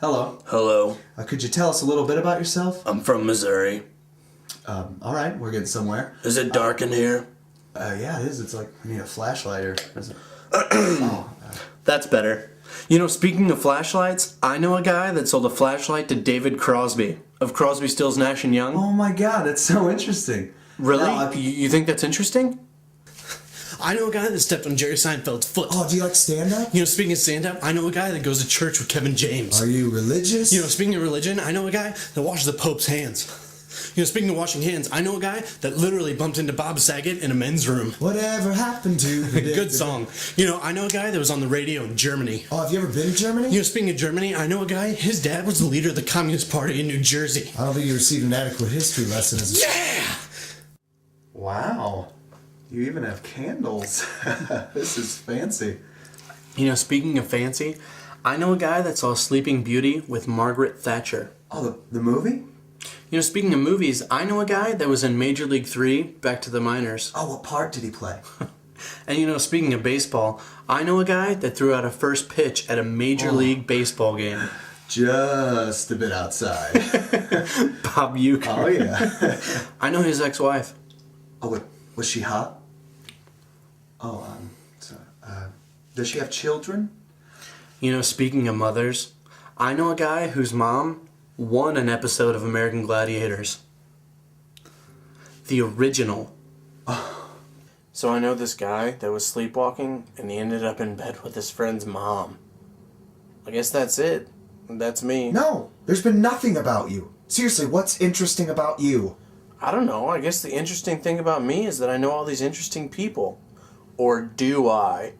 Hello. Hello. Could you tell us a little bit about yourself? I'm from Missouri. All right, we're getting somewhere. Is it dark in here? Yeah, it is. It's like we need a flashlight or... That's better. You know, speaking of flashlights, I know a guy that sold a flashlight to David Crosby of Crosby, Stills, Nash & Young. Oh my god, that's so interesting. Really? No, You think that's interesting? I know a guy that stepped on Jerry Seinfeld's foot. Oh, do you like stand-up? You know, speaking of stand-up, I know a guy that goes to church with Kevin James. Are you religious? You know, speaking of religion, I know a guy that washes the Pope's hands. You know, speaking of washing hands, I know a guy that literally bumped into Bob Saget in a men's room. Whatever happened to... Good song. You know, I know a guy that was on the radio in Germany. Oh, have you ever been to Germany? You know, speaking of Germany, I know a guy, his dad was the leader of the Communist Party in New Jersey. I don't think you received an adequate history lesson as a... Yeah! Wow. You even have candles. This is fancy. You know, speaking of fancy, I know a guy that saw Sleeping Beauty with Margaret Thatcher. Oh, the movie? You know, speaking of movies, I know a guy that was in Major League 3, Back to the Minors. Oh, what part did he play? And you know, speaking of baseball, I know a guy that threw out a first pitch at a Major League Baseball game. Just a bit outside. Bob Uecker. Oh, yeah. I know his ex-wife. Oh, wait, was she hot? Oh, sorry. Does she have children? You know, speaking of mothers, I know a guy whose mom won an episode of American Gladiators. The original. So I know this guy that was sleepwalking, and he ended up in bed with his friend's mom. I guess that's it. That's me. No, there's been nothing about you. Seriously, what's interesting about you? I don't know. I guess the interesting thing about me is that I know all these interesting people. Or do I?